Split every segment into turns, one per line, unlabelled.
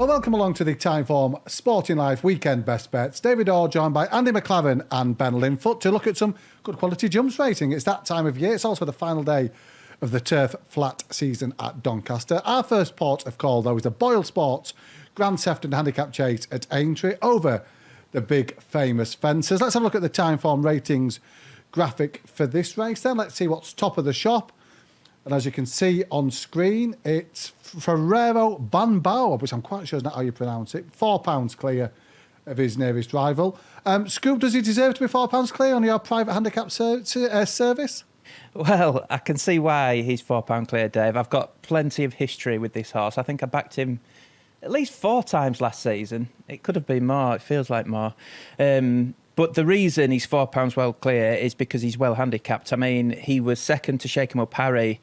Well, welcome along to the Timeform Sporting Life Weekend Best Bets. Dave Ord joined by Andy McLaren and Ben Linfoot to look at some good quality jumps racing. It's that time of year. It's also the final day of the turf flat season at Doncaster. Our first port of call, though, is the Boyle Sports Grand Sefton handicap chase at Aintree over the big famous fences. Let's have a look at the Timeform ratings graphic for this race then. Let's see what's top of the shop. And as you can see on screen, it's Ferrero Banbao, which I'm quite sure is not how you pronounce it. £4 clear of his nearest rival. Scoop, does he deserve to be £4 clear on your private handicap service?
Well, I can see why he's £4 clear, Dave. I've got plenty of history with this horse. I think I backed him at least 4 times last season. It could have been more. It feels like more. But the reason he's £4 well clear is because he's well handicapped. I mean, he was second to Shake 'em Up Harry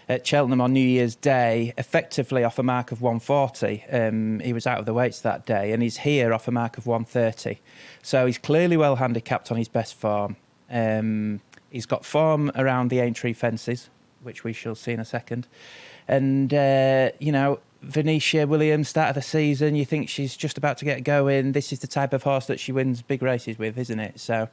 at Cheltenham on New Year's Day, effectively off a mark of 140. He was out of the weights that day, and he's here off a mark of 130. So he's clearly well handicapped on his best form. He's got form around the Aintree fences, which we shall see in a second. And, Venetia Williams, start of the season, you think she's just about to get going. This is the type of horse that she wins big races with, isn't it? So,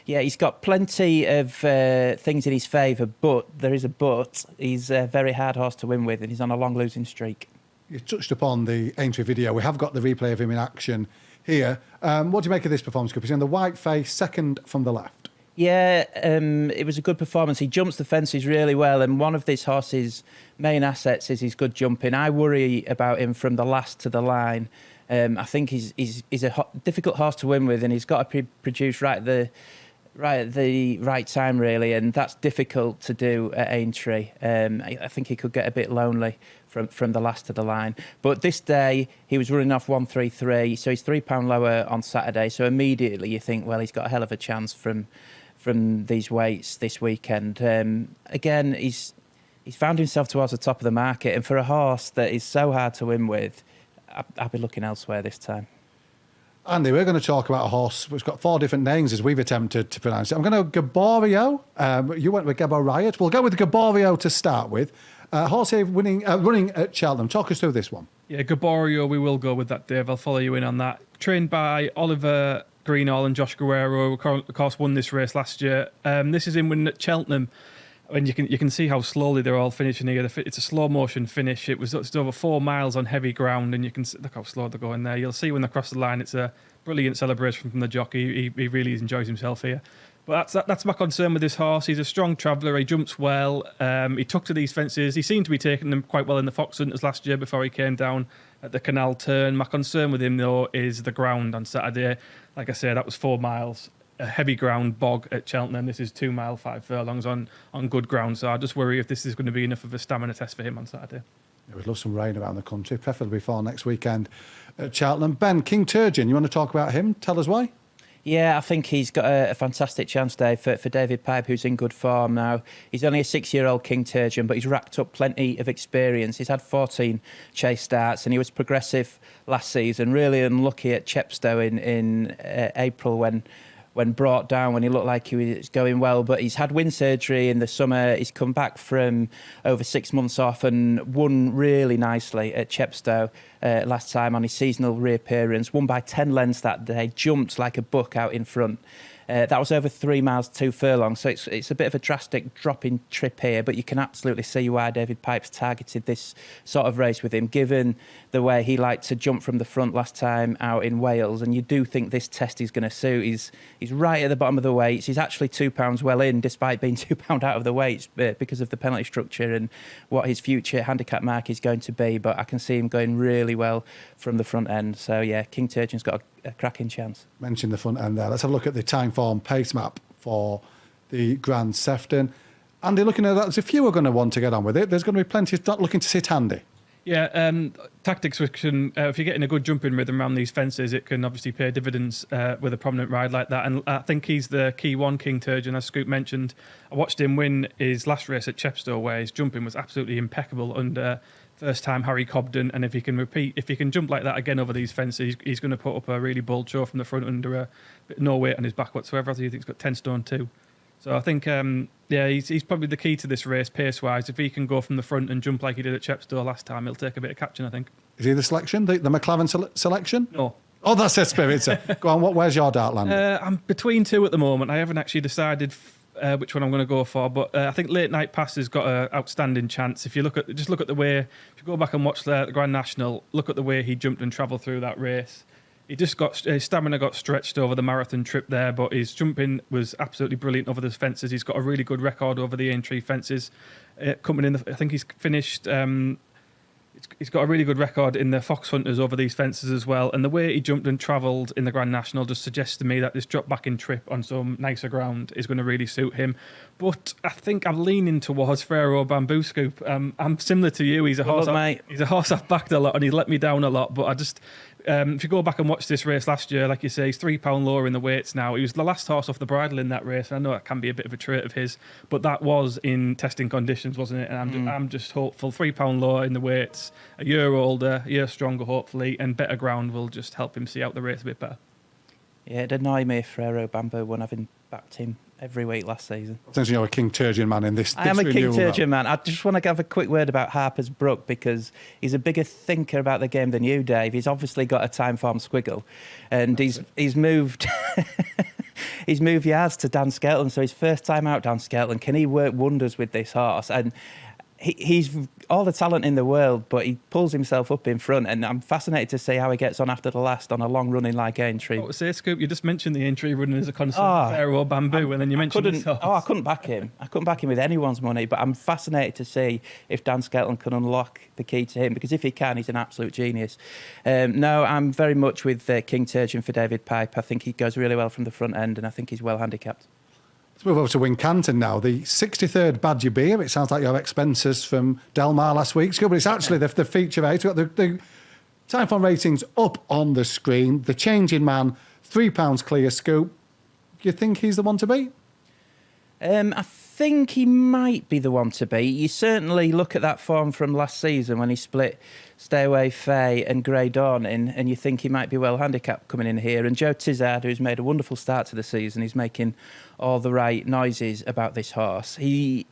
yeah, he's got plenty of things in his favour, but there is a but. He's a very hard horse to win with, and he's on a long losing streak.
You touched upon the Aintree video. We have got the replay of him in action here. What do you make of this performance, Scoop? He's in the white face, second from the left.
Yeah, it was a good performance. He jumps the fences really well, and one of this horse's main assets is his good jumping. I worry about him from the last to the line. I think he's a difficult horse to win with, and he's got to produce right at the right time, really, and that's difficult to do at Aintree. I think he could get a bit lonely from the last to the line. But this day, he was running off 133, so he's £3 lower on Saturday, so immediately you think, well, he's got a hell of a chance from these weights this weekend. Again, he's found himself towards the top of the market, and for a horse that is so hard to win with, I'll be looking elsewhere this time.
Andy, we're going to talk about a horse which got 4 different names as we've attempted to pronounce it. I'm going to go Gaborio. You went with Gabo Riot. We'll go with Gaborio to start with. Horse here running at Cheltenham. Talk us through this one.
Yeah, Gaborio, we will go with that, Dave. I'll follow you in on that. Trained by Oliver Greenall and Josh Guerrero, who of course won this race last year. This is in winning at Cheltenham, and you can see how slowly they're all finishing here. It's a slow motion finish. It's over 4 miles on heavy ground, and you can look how slow they're going there. You'll see when they cross the line, it's a brilliant celebration from the jockey. He really enjoys himself here. But that's my concern with this horse. He's a strong traveller. He jumps well. He took to these fences. He seemed to be taking them quite well in the Fox Hunters last year before he came down at the Canal Turn. My concern with him, though, is the ground on Saturday. Like I said, that was 4 miles, a heavy ground bog at Cheltenham. This is 2 mile, 5 furlongs on good ground. So I just worry if this is going to be enough of a stamina test for him on Saturday.
Yeah, we'd love some rain around the country, preferably before next weekend at Cheltenham. Ben, King Turgeon, you want to talk about him? Tell us why.
Yeah, I think he's got a fantastic chance, Dave, for David Pipe, who's in good form now. He's only a 6-year-old King Turgeon, but he's racked up plenty of experience. He's had 14 chase starts, and he was progressive last season. Really unlucky at Chepstow in April when brought down, when he looked like he was going well. But he's had wind surgery in the summer. He's come back from over 6 months off and won really nicely at Chepstow last time on his seasonal reappearance. Won by 10 lengths that day, jumped like a buck out in front. That was over 3 miles, 2 furlongs. So it's a bit of a drastic drop-in trip here, but you can absolutely see why David Pipes targeted this sort of race with him, given the way he liked to jump from the front last time out in Wales. And you do think this test is going to suit. He's right at the bottom of the weights. He's actually £2 well in, despite being £2 out of the weights because of the penalty structure and what his future handicap mark is going to be. But I can see him going really well from the front end. So, yeah, King Turgeon's got a cracking chance.
Mentioned the front end there. Let's have a look at the Timeform pace map for the Grand Sefton. Andy, looking at that, there's a few are going to want to get on with it. There's going to be plenty not looking to sit handy.
Yeah, tactics which can, if you're getting a good jumping rhythm around these fences, it can obviously pay dividends with a prominent ride like that. And I think he's the key one, King Turgeon, as Scoop mentioned. I watched him win his last race at Chepstow, where his jumping was absolutely impeccable under first time Harry Cobden, and if he can jump like that again over these fences, he's going to put up a really bold show from the front under no weight on his back whatsoever. I think he's got 10 stone 2. So I think, he's probably the key to this race pace-wise. If he can go from the front and jump like he did at Chepstow last time, he'll take a bit of catching, I think.
Is he the selection, the McLaren selection?
No.
Oh, that's their spirit. Go on, where's your dart land?
I'm between two at the moment. I haven't actually decided which one I'm going to go for, but I think Late Night Pass has got an outstanding chance. If you look at the way, if you go back and watch the Grand National, look at the way he jumped and travelled through that race. He just his stamina got stretched over the marathon trip there, but his jumping was absolutely brilliant over the fences. He's got a really good record over the Aintree fences. Coming in, I think he's finished. He's got a really good record in the Fox Hunters over these fences as well. And the way he jumped and travelled in the Grand National just suggests to me that this drop back in trip on some nicer ground is going to really suit him. But I think I'm leaning towards Frero Bamboo Scoop. I'm similar to you. He's a horse. He's a horse I've backed a lot, and he's let me down a lot. But I just. If you go back and watch this race last year, like you say, he's £3 lower in the weights now. He was the last horse off the bridle in that race. And I know that can be a bit of a trait of his, but that was in testing conditions, wasn't it? And I'm just hopeful. £3 lower in the weights, a year older, a year stronger, hopefully, and better ground will just help him see out the race a bit better.
Yeah, it'd annoy me if Frero Bamboo won, having backed him every week last season.
Since you're a King Turgeon man in this
I am a King Turgeon man. I just want to have a quick word about Harper's Brook, because he's a bigger thinker about the game than you, Dave. He's obviously got a time form squiggle, and he's moved he's moved yards to Dan Skelton. So his first time out, Dan Skelton, can he work wonders with this horse? And he's all the talent in the world, but he pulls himself up in front, and I'm fascinated to see how he gets on after the last on a long running like Aintree.
What was say, Scoop? You just mentioned the Aintree running as a concern for Frero Bamboo, and then you mentioned this horse.
I couldn't back him. I couldn't back him with anyone's money, but I'm fascinated to see if Dan Skelton can unlock the key to him, because if he can, he's an absolute genius. No, I'm very much with King Turgeon for David Pipe. I think he goes really well from the front end, and I think he's well handicapped.
Let's move over to Wincanton now. The 63rd Badger Beer. It sounds like you have expenses from Del Mar last week, but it's actually the feature eight. We've got the time form ratings up on the screen. The changing man, £3 clear, Scoop. Do you think he's the one to beat?
I think he might be the one to beat. You certainly look at that form from last season when he split Stay Away Faye and Grey Dawn in, and you think he might be well handicapped coming in here. And Joe Tizard, who's made a wonderful start to the season, he's making all the right noises about this horse. He's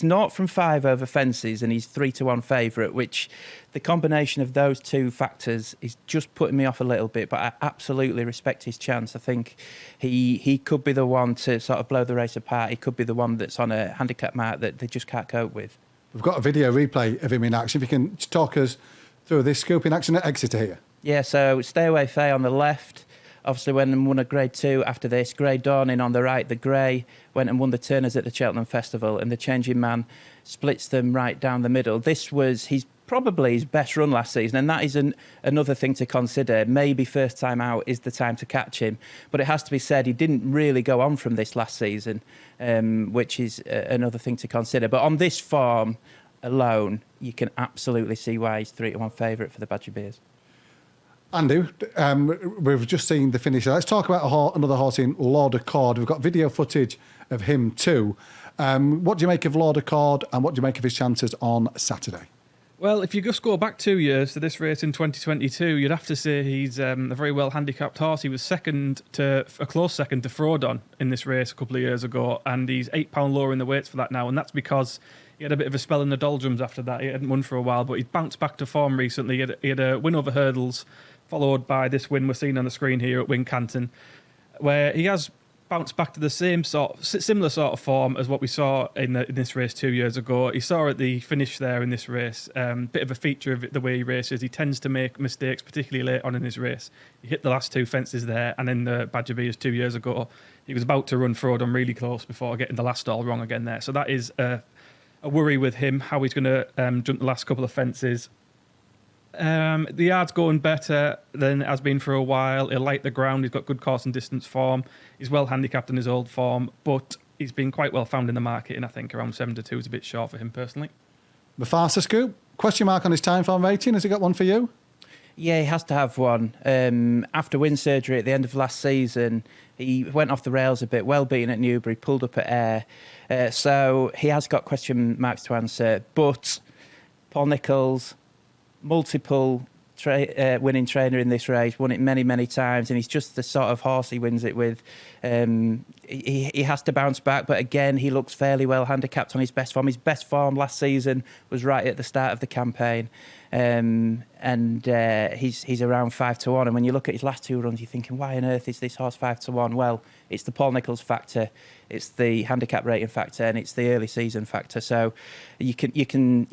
0 from 5 over fences, and he's 3-1 favourite, which the combination of those two factors is just putting me off a little bit, but I absolutely respect his chance. I think he could be the one to sort of blow the race apart. He could be the one that's on a handicap mark that they just can't cope with.
We've got a video replay of him in action. If you can talk us through this Scoop in action at Exeter here.
Yeah, so Stay Away Faye on the left. Obviously went and won a Grade 2 after this. Grey Dawn in on the right. The Grey went and won the Turners at the Cheltenham Festival, and the changing man splits them right down the middle. This was probably his best run last season, and that is another thing to consider. Maybe first time out is the time to catch him, but it has to be said he didn't really go on from this last season, which is another thing to consider. But on this form alone, you can absolutely see why he's 3-1 favourite for the Badger Beers.
Andy, we've just seen the finish. Let's talk about another horse in Lord Accord. We've got video footage of him too. What do you make of Lord Accord, and what do you make of his chances on Saturday?
Well, if you just go back 2 years to this race in 2022, you'd have to say he's a very well handicapped horse. He was a close second to Frodon in this race a couple of years ago, and he's £8 lower in the weights for that now, and that's because he had a bit of a spell in the doldrums after that. He hadn't won for a while, but he's bounced back to form recently. He had a win over hurdles, followed by this win we're seeing on the screen here at Wincanton, where he has bounced back to the similar sort of form as what we saw in this race 2 years ago. He saw at the finish there in this race, bit of a feature of the way he races. He tends to make mistakes, particularly late on in his race. He hit the last two fences there, and in the Badger Beers 2 years ago, he was about to run Frodon really close before getting the last stall wrong again there. So that is a worry with him, how he's going to jump the last couple of fences. The yard's going better than it has been for a while. He'll like the ground. He's got good course and distance form. He's well handicapped in his old form, but he's been quite well found in the market, and I think around 7-2 is a bit short for him personally.
Mufasa, Scoop, question mark on his time form rating. Has he got one for you?
Yeah, he has to have one. After wind surgery at the end of last season, he went off the rails a bit, well beaten at Newbury, pulled up at Ayr. So he has got question marks to answer. But Paul Nicholls, multiple winning trainer in this race, won it many, many times, and he's just the sort of horse he wins it with. He has to bounce back, but again, he looks fairly well handicapped on his best form. His best form last season was right at the start of the campaign. He's around 5-1. And when you look at his last 2 runs, you're thinking, why on earth is this horse 5-1? Well, it's the Paul Nicholls factor, it's the handicap rating factor, and it's the early season factor. So you can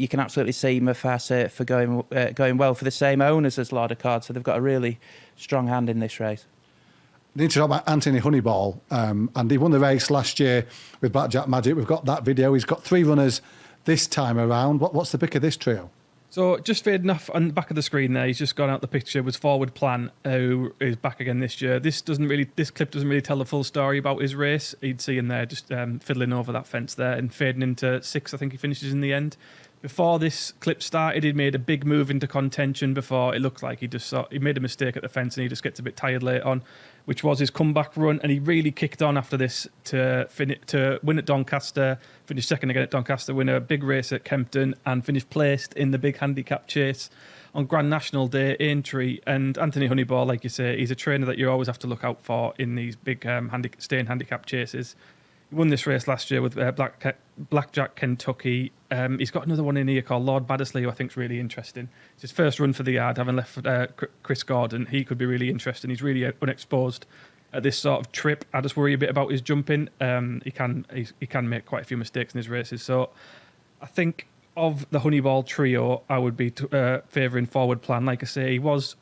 absolutely see Mufasa for going well for the same owners as Lord of Card. So they've got a really strong hand in this race.
I need to talk about Anthony Honeyball, and he won the race last year with Blackjack Magic. We've got that video. He's got 3 runners this time around. What's the pick of this trio?
So just fading off on the back of the screen there, he's just gone out the picture, was Forward Plan, who is back again this year. This clip doesn't really tell the full story about his race. You'd see him there just fiddling over that fence there and fading into 6th, I think he finishes in the end. Before this clip started, he'd made a big move into contention before it looked like he made a mistake at the fence and he just gets a bit tired late on, which was his comeback run, and he really kicked on after this to win at Doncaster, finish second again at Doncaster, win a big race at Kempton, and finish placed in the big handicap chase on Grand National Day, Aintree. And Anthony Honeyball, like you say, he's a trainer that you always have to look out for in these big staying handicap chases. He won this race last year with Blackjack Kentucky. He's got another one in here called Lord Baddesley, who I think is really interesting. It's his first run for the yard, having left Chris Gordon. He could be really interesting. He's really unexposed at this sort of trip. I just worry a bit about his jumping. He can make quite a few mistakes in his races. So I think of the Honeyball trio, I would be favouring Forward Plan. Like I say, he was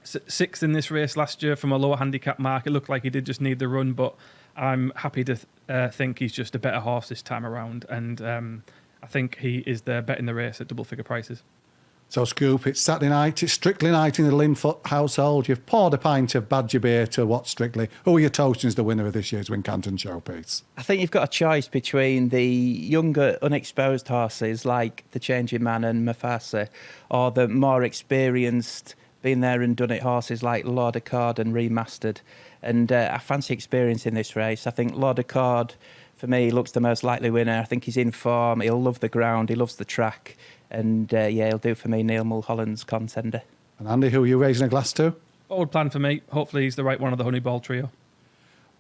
6th in this race last year from a lower handicap mark. It looked like he did just need the run, but I'm happy to think he's just a better horse this time around, and I think he is the bet in the race at double figure prices.
So, Scoop, it's Saturday night, it's Strictly night in the Linfoot household. You've poured a pint of Badger beer to watch Strictly. Who are you toasting as the winner of this year's Wincanton showpiece?
I think you've got a choice between the younger, unexposed horses like the Changing Man and Mufasa, or the more experienced, been there and done it horses like Lord of Card and Remastered. And I fancy experience in this race. I think Lord of Card, for me, looks the most likely winner. I think he's in form. He'll love the ground. He loves the track. And, he'll do for me Neil Mulholland's contender.
And Andy, who are you raising a glass to?
Forward Plan for me. Hopefully he's the right one of the Honeyball trio.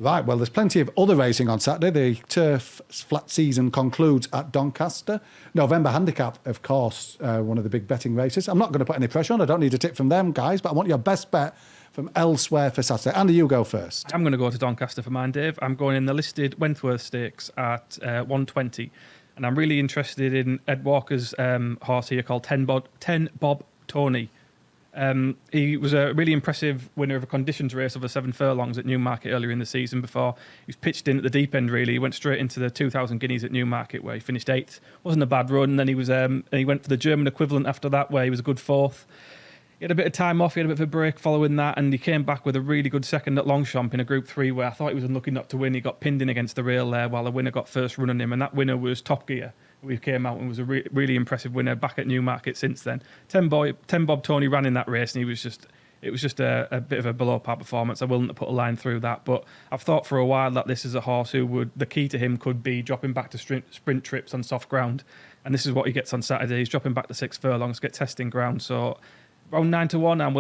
Right, well, there's plenty of other racing on Saturday. The turf flat season concludes at Doncaster. November Handicap, of course, one of the big betting races. I'm not going to put any pressure on. I don't need a tip from them, guys, but I want your best bet from elsewhere for Saturday. Andy, you go first.
I'm going to go to Doncaster for mine, Dave. I'm going in the listed Wentworth Stakes at 120. And I'm really interested in Ed Walker's horse here called 10 Bob Tony. He was a really impressive winner of a conditions race over 7 furlongs at Newmarket earlier in the season before he was pitched in at the deep end, really. He went straight into the 2,000 guineas at Newmarket where he finished 8th. Wasn't a bad run. And then he went for the German equivalent after that where he was a good 4th. He had a bit of time off, he had a bit of a break following that, and he came back with a really good second at Longchamp in a Group 3 where I thought he was unlucky not to win. He got pinned in against the rail there while the winner got first run on him, and that winner was Top Gear, who came out and was a really impressive winner back at Newmarket since then. 10 Bob Tony ran in that race, and it was just a bit of a below-par performance. I wouldn't have put a line through that, but I've thought for a while that this is a horse the key to him could be dropping back to sprint trips on soft ground, and this is what he gets on Saturday. He's dropping back to 6 furlongs, get testing ground, so around 9-1, I'm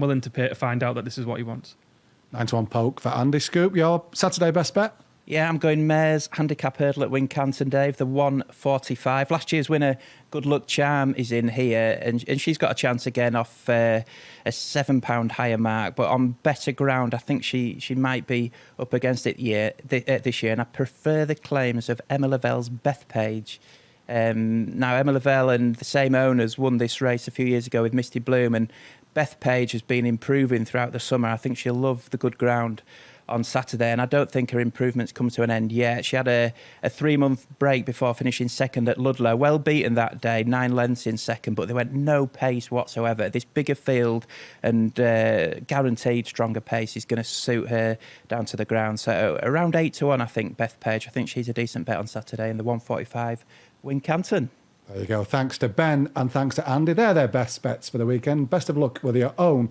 willing to pay to find out that this is what he wants.
9-1 poke for Andy. Scoop, your Saturday best bet?
Yeah, I'm going Mares Handicap Hurdle at Wincanton, Dave, the 145. Last year's winner, Good Luck Charm, is in here, and she's got a chance again off a £7 higher mark, but on better ground, I think she might be up against it this year, and I prefer the claims of Emma Lavelle's Bethpage. Now, Emma Lavelle and the same owners won this race a few years ago with Misty Bloom, and Bethpage has been improving throughout the summer. I think she'll love the good ground on Saturday, and I don't think her improvements come to an end yet. She had a 3-month break before finishing second at Ludlow. Well beaten that day, 9 lengths in second, but they went no pace whatsoever. This bigger field and guaranteed stronger pace is going to suit her down to the ground. So around 8-1, I think, Bethpage. I think she's a decent bet on Saturday in the 145 Wincanton.
There you go. Thanks to Ben and thanks to Andy. They're their best bets for the weekend. Best of luck with your own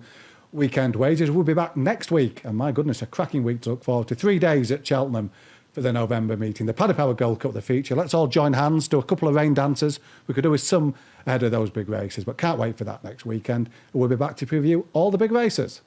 weekend wagers. We'll be back next week. And my goodness, a cracking week to look forward to. 3 days at Cheltenham for the November meeting. The Paddy Power Gold Cup, the feature. Let's all join hands, do a couple of rain dances. We could do with some ahead of those big races, but can't wait for that next weekend. We'll be back to preview all the big races.